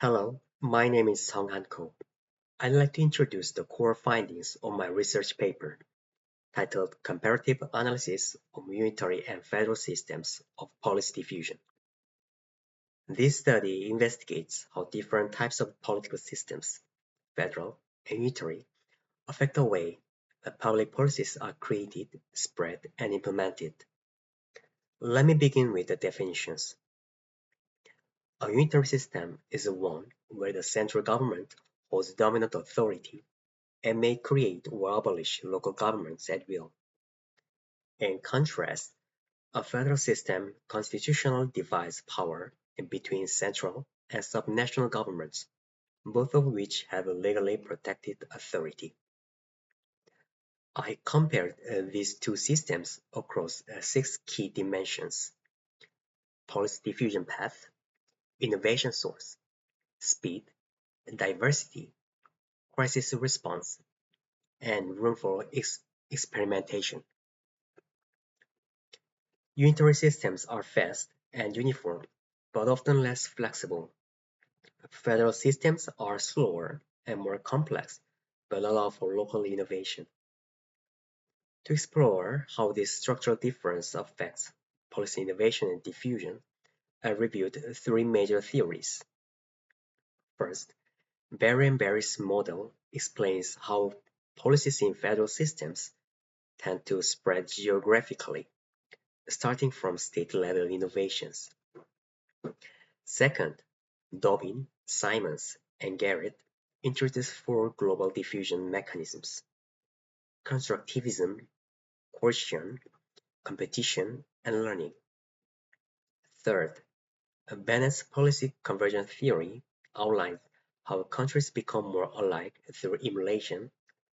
Hello, my name is Song Han Ko. I'd like to introduce the core findings of my research paper titled Comparative Analysis of Unitary and Federal Systems of Policy Diffusion. This study investigates how different types of political systems, federal and unitary, affect the way that public policies are created, spread, and implemented. Let me begin with the definitions. A unitary system is one where the central government holds dominant authority and may create or abolish local governments at will. In contrast, a federal system constitutionally divides power between central and subnational governments, both of which have a legally protected authority. I compared these two systems across six key dimensions: policy diffusion path, innovation source, speed, diversity, crisis response, and room for experimentation. Unitary systems are fast and uniform, but often less flexible. Federal systems are slower and more complex, but allow for local innovation. To explore how this structural difference affects policy innovation and diffusion, I reviewed three major theories. First, Berry and Berry's model explains how policies in federal systems tend to spread geographically, starting from state-level innovations. Second, Dobbin, Simons, and Garrett introduced four global diffusion mechanisms: constructivism, coercion, competition, and learning. Third, Bennett's policy convergence theory outlines how countries become more alike through emulation,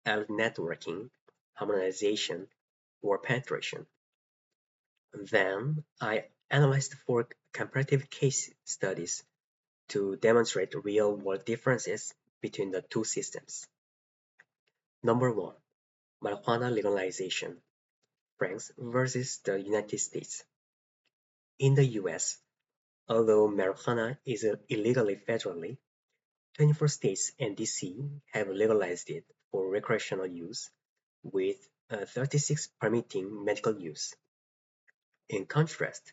elite networking, harmonization, or penetration. Then I analyzed four comparative case studies to demonstrate real-world differences between the two systems. Number 1. Marijuana legalization, France versus the United States. In the US, although marijuana is illegal federally, 24 states and DC have legalized it for recreational use, with 36 permitting medical use. In contrast,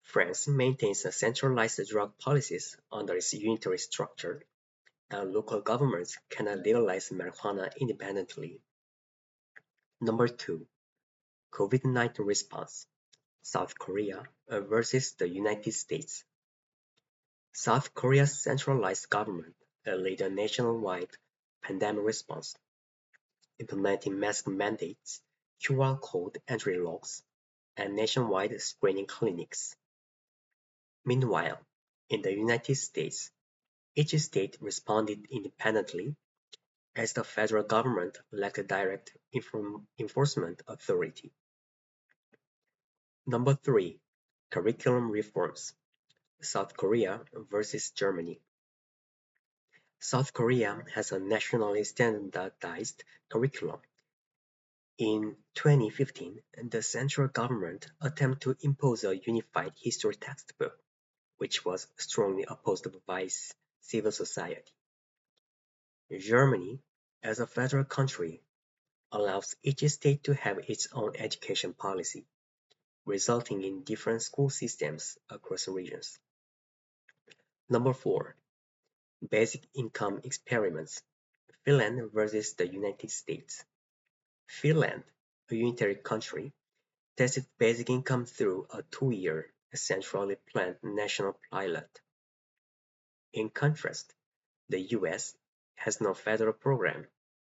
France maintains a centralized drug policies under its unitary structure, and local governments cannot legalize marijuana independently. Number 2. COVID-19 response, South Korea versus the United States. South Korea's centralized government led a nationwide pandemic response, implementing mask mandates, QR code entry locks, and nationwide screening clinics. Meanwhile, in the United States, each state responded independently as the federal government lacked direct enforcement authority. Number 3. Curriculum reforms, South Korea versus Germany. South Korea has a nationally standardized curriculum. In 2015, the central government attempted to impose a unified history textbook, which was strongly opposed by civil society. Germany, as a federal country, allows each state to have its own education policy, resulting in different school systems across regions. Number 4. Basic income experiments, Finland versus the United States. Finland, a unitary country, tested basic income through a 2-year centrally planned national pilot. In contrast, the US has no federal program,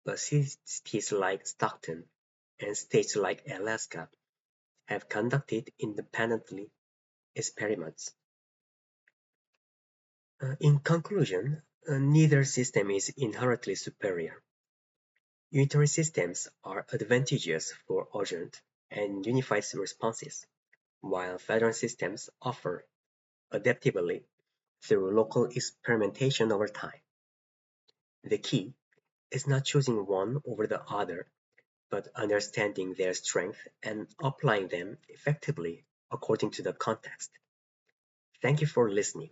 but cities like Stockton and states like Alaska have conducted independently experiments. In conclusion, neither system is inherently superior. Unitary systems are advantageous for urgent and unified responses, while federal systems offer adaptability through local experimentation over time. The key is not choosing one over the other, but understanding their strengths and applying them effectively according to the context. Thank you for listening.